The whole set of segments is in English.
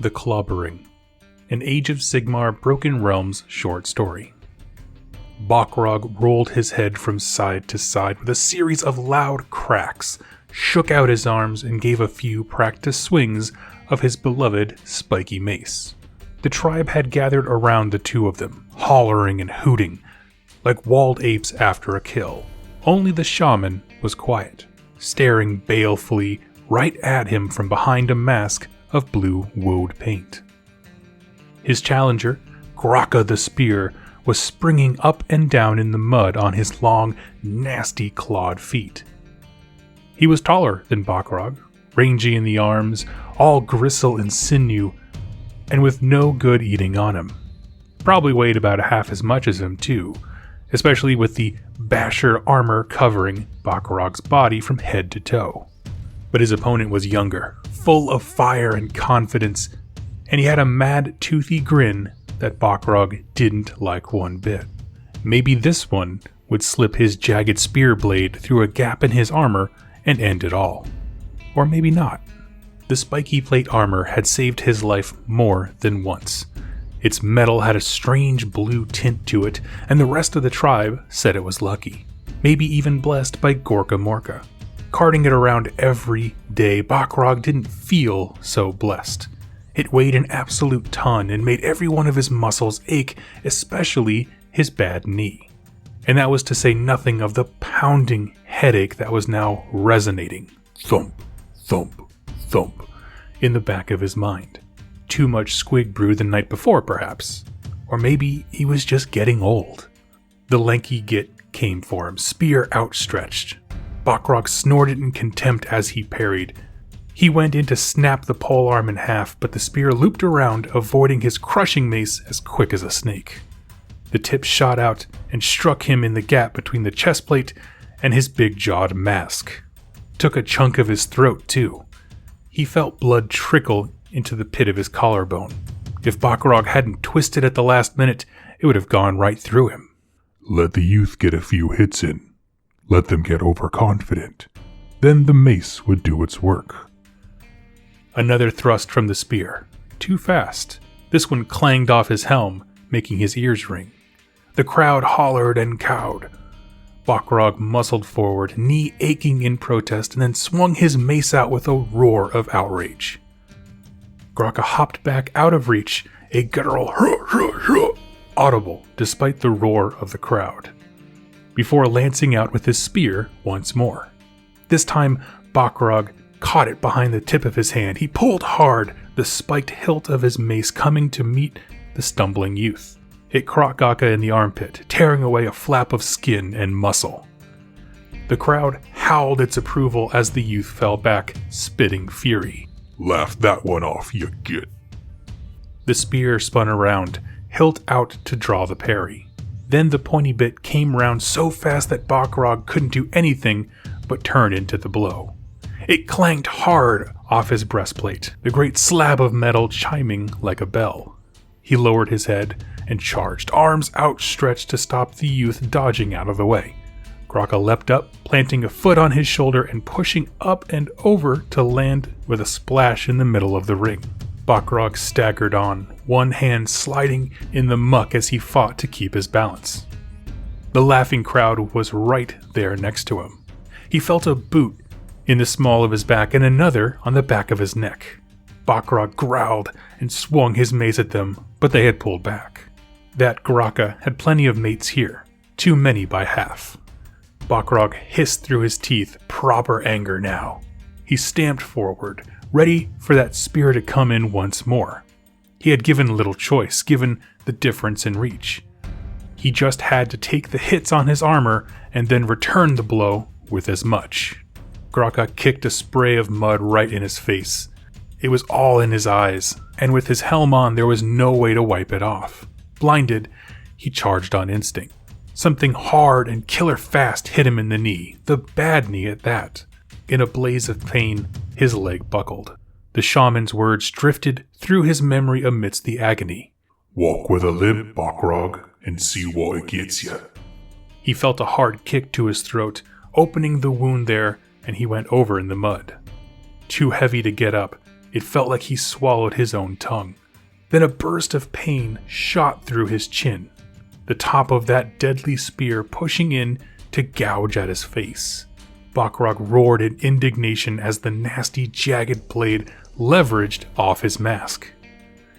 The Clobbering, an Age of Sigmar Broken Realms short story. Balrog rolled his head from side to side with a series of loud cracks, shook out his arms, and gave a few practiced swings of his beloved spiky mace. The tribe had gathered around the two of them, hollering and hooting, like walled apes after a kill. Only the shaman was quiet, staring balefully right at him from behind a mask of blue woad paint. His challenger, Graka the Spear, was springing up and down in the mud on his long, nasty clawed feet. He was taller than Balrog, rangy in the arms, all gristle and sinew, and with no good eating on him. Probably weighed about half as much as him too, especially with the basher armor covering Balrog's body from head to toe. But his opponent was younger, full of fire and confidence, and he had a mad, toothy grin that Balrog didn't like one bit. Maybe this one would slip his jagged spear blade through a gap in his armor and end it all. Or maybe not. The spiky plate armor had saved his life more than once. Its metal had a strange blue tint to it, and the rest of the tribe said it was lucky. Maybe even blessed by Gorka Morka. Carting it around every day, Balrog didn't feel so blessed. It weighed an absolute ton and made every one of his muscles ache, especially his bad knee. And that was to say nothing of the pounding headache that was now resonating, thump, thump, thump, in the back of his mind. Too much squig brew the night before, perhaps. Or maybe he was just getting old. The lanky git came for him, spear outstretched. Balrog snorted in contempt as he parried. He went in to snap the polearm in half, but the spear looped around, avoiding his crushing mace as quick as a snake. The tip shot out and struck him in the gap between the chest plate and his big-jawed mask. Took a chunk of his throat, too. He felt blood trickle into the pit of his collarbone. If Balrog hadn't twisted at the last minute, it would have gone right through him. Let the youth get a few hits in. Let them get overconfident. Then the mace would do its work. Another thrust from the spear. Too fast. This one clanged off his helm, making his ears ring. The crowd hollered and cowed. Balrog muscled forward, knee aching in protest, and then swung his mace out with a roar of outrage. Graka hopped back out of reach, a guttural audible despite the roar of the crowd, before lancing out with his spear once more. This time, Balrog caught it behind the tip of his hand. He pulled hard, the spiked hilt of his mace coming to meet the stumbling youth. It caught Graka in the armpit, tearing away a flap of skin and muscle. The crowd howled its approval as the youth fell back, spitting fury. Laugh that one off, you git. The spear spun around, hilt out to draw the parry. Then the pointy bit came round so fast that Balrog couldn't do anything but turn into the blow. It clanged hard off his breastplate, the great slab of metal chiming like a bell. He lowered his head and charged, arms outstretched to stop the youth dodging out of the way. Graka leapt up, planting a foot on his shoulder and pushing up and over to land with a splash in the middle of the ring. Balrog staggered on, one hand sliding in the muck as he fought to keep his balance. The laughing crowd was right there next to him. He felt a boot in the small of his back and another on the back of his neck. Balrog growled and swung his mace at them, but they had pulled back. That Graka had plenty of mates here, too many by half. Balrog hissed through his teeth, proper anger now. He stamped forward, ready for that spear to come in once more. He had given little choice, given the difference in reach. He just had to take the hits on his armor and then return the blow with as much. Graka kicked a spray of mud right in his face. It was all in his eyes, and with his helm on there was no way to wipe it off. Blinded, he charged on instinct. Something hard and killer fast hit him in the knee, the bad knee at that. In a blaze of pain, his leg buckled. The shaman's words drifted through his memory amidst the agony. Walk with a limp, Balrog, and see what it gets you. He felt a hard kick to his throat, opening the wound there, and he went over in the mud. Too heavy to get up, It felt like he swallowed his own tongue. Then a burst of pain shot through his chin, the top of that deadly spear pushing in to gouge at his face. Bokrog roared in indignation as the nasty, jagged blade leveraged off his mask.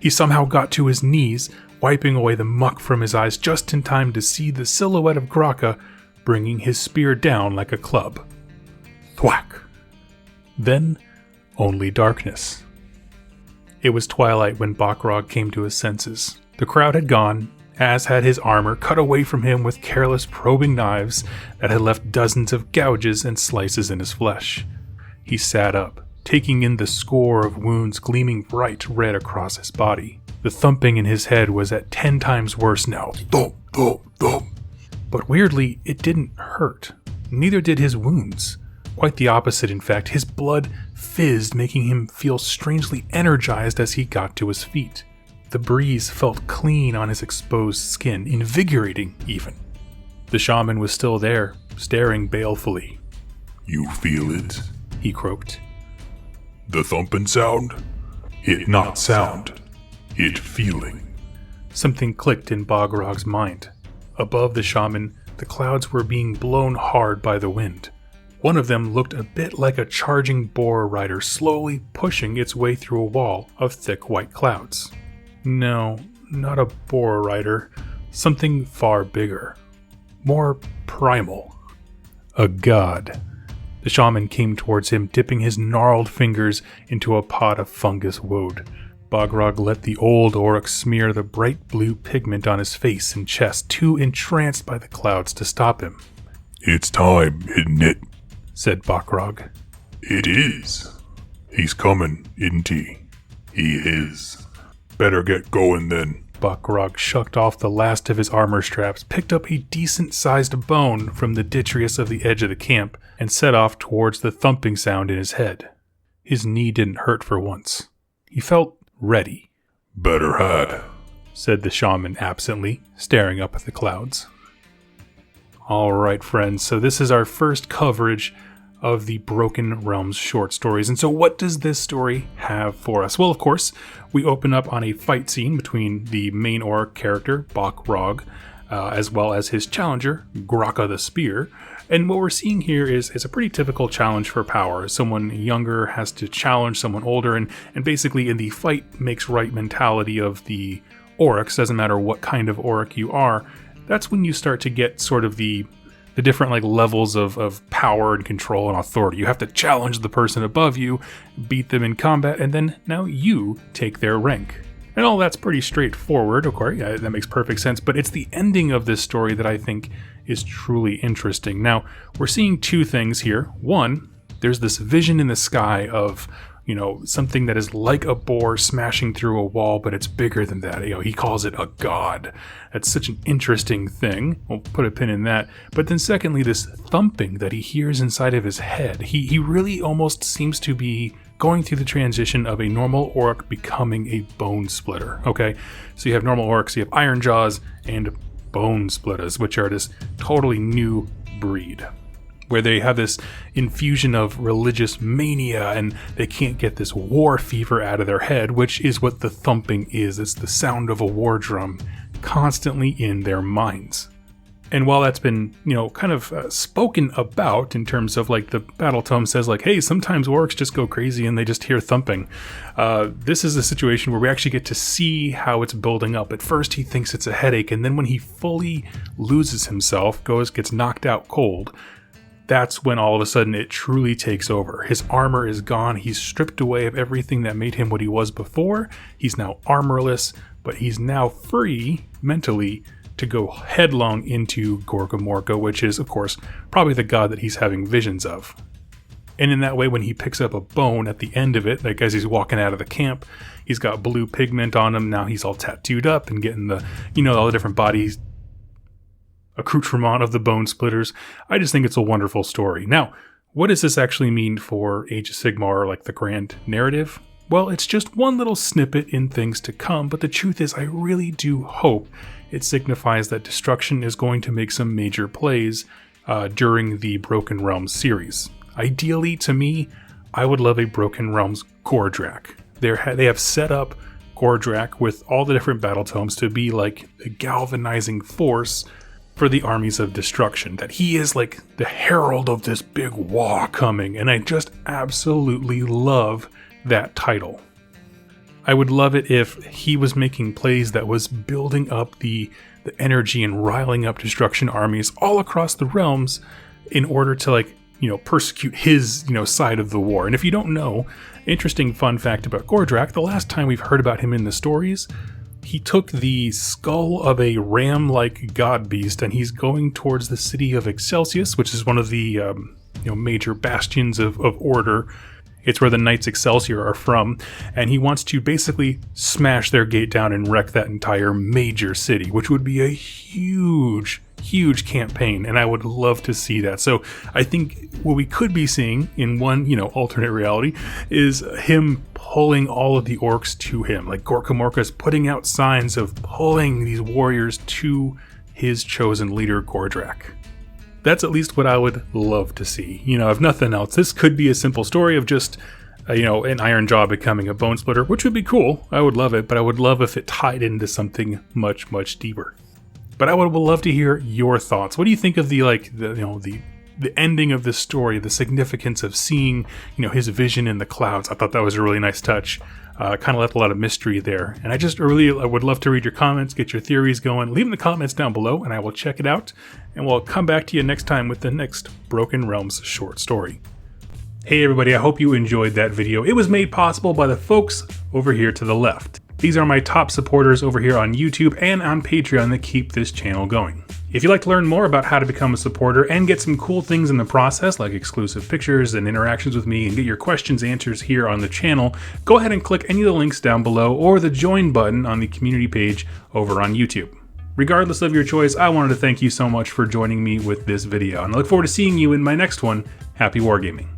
He somehow got to his knees, wiping away the muck from his eyes just in time to see the silhouette of Graka bringing his spear down like a club. Thwack! Then, only darkness. It was twilight when Bokrog came to his senses. The crowd had gone, as had his armor cut away from him with careless probing knives that had left dozens of gouges and slices in his flesh. He sat up, taking in the score of wounds gleaming bright red across his body. The thumping in his head was at 10 times worse now. Thump, thump, thump. But weirdly, it didn't hurt. Neither did his wounds. Quite the opposite, in fact. His blood fizzed, making him feel strangely energized as he got to his feet. The breeze felt clean on his exposed skin, invigorating even. The shaman was still there, staring balefully. You feel it? He croaked. The thumpin' sound? It not sound. It feeling. Something clicked in Bogrog's mind. Above the shaman, the clouds were being blown hard by the wind. One of them looked a bit like a charging boar rider slowly pushing its way through a wall of thick white clouds. No, not a boar rider. Something far bigger. More primal. A god. The shaman came towards him, dipping his gnarled fingers into a pot of fungus woad. Bogrog let the old Orruk smear the bright blue pigment on his face and chest, too entranced by the clouds to stop him. It's time, isn't it? Said Bokrog. It is. He's coming, isn't he? He is. Better get going then. Bokrog shucked off the last of his armor straps, picked up a decent-sized bone from the detritus of the edge of the camp, and set off towards the thumping sound in his head. His knee didn't hurt for once. He felt ready. Better had, said the shaman absently, staring up at the clouds. Alright friends, so this is our first coverage of the Broken Realms short stories. And so what does this story have for us? Well, of course, we open up on a fight scene between the main Orruk character, Bokrog, as well as his challenger, Graka the Spear. And what we're seeing here is a pretty typical challenge for power. Someone younger has to challenge someone older, and basically in the fight makes right mentality of the Orruks, doesn't matter what kind of Orruk you are, that's when you start to get sort of the different levels of power and control and authority. You have to challenge the person above you, beat them in combat, and then now you take their rank. And all that's pretty straightforward, of course, yeah, that makes perfect sense, but it's the ending of this story that I think is truly interesting. Now, we're seeing two things here. One, there's this vision in the sky of, something that is like a boar smashing through a wall, but it's bigger than that. He calls it a god. That's such an interesting thing. We'll put a pin in that. But then secondly, this thumping that he hears inside of his head. He really almost seems to be going through the transition of a normal Orruk becoming a bone splitter. Okay, so you have normal Orruks, you have Iron Jaws, and Bone Splitters, which are this totally new breed, where they have this infusion of religious mania and they can't get this war fever out of their head, which is what the thumping is. It's the sound of a war drum constantly in their minds. And while that's been, kind of spoken about in terms of the battle tome says hey, sometimes Orruks just go crazy and they just hear thumping. This is a situation where we actually get to see how it's building up. At first he thinks it's a headache, and then when he fully loses himself, gets knocked out cold, that's when all of a sudden it truly takes over. His armor is gone. He's stripped away of everything that made him what he was before. He's now armorless, but he's now free mentally to go headlong into Gorgamorka, which is, of course, probably the god that he's having visions of. And in that way, when he picks up a bone at the end of it, as he's walking out of the camp, he's got blue pigment on him. Now he's all tattooed up and getting the, all the different bodies accoutrement of the bone splitters. I just think it's a wonderful story. Now, what does this actually mean for Age of Sigmar, the grand narrative? Well, it's just one little snippet in things to come, but the truth is I really do hope it signifies that Destruction is going to make some major plays during the Broken Realms series. Ideally, to me, I would love a Broken Realms Gordrakk. They have set up Gordrakk with all the different battle tomes to be like the galvanizing force for the armies of destruction. That he is like the herald of this big war coming, and I just absolutely love that title. I would love it if he was making plays that was building up the energy and riling up destruction armies all across the realms in order to, like, you know, persecute his, you know, side of the war. And if you don't know, interesting fun fact about Gordrakk, the last time we've heard about him in the stories, he took the skull of a ram-like god beast and he's going towards the city of Excelsius, which is one of the major bastions of order. It's where the Knights Excelsior are from, and he wants to basically smash their gate down and wreck that entire major city, which would be a huge campaign, and I would love to see that. So I think what we could be seeing in one, alternate reality is him pulling all of the orcs to him, like Gorka Morka's putting out signs of pulling these warriors to his chosen leader, Gordrakk. That's at least what I would love to see. If nothing else, this could be a simple story of just, an Iron Jaw becoming a Bone Splitter, which would be cool. I would love it, but I would love if it tied into something much, much deeper. But I would love to hear your thoughts. What do you think of the ending of this story, the significance of seeing, his vision in the clouds? I thought that was a really nice touch. Kind of left a lot of mystery there. And I would love to read your comments, get your theories going. Leave them in the comments down below, and I will check it out. And we'll come back to you next time with the next Broken Realms short story. Hey everybody, I hope you enjoyed that video. It was made possible by the folks over here to the left. These are my top supporters over here on YouTube and on Patreon that keep this channel going. If you'd like to learn more about how to become a supporter and get some cool things in the process, like exclusive pictures and interactions with me, and get your questions answered here on the channel, go ahead and click any of the links down below or the join button on the community page over on YouTube. Regardless of your choice, I wanted to thank you so much for joining me with this video, and I look forward to seeing you in my next one. Happy wargaming.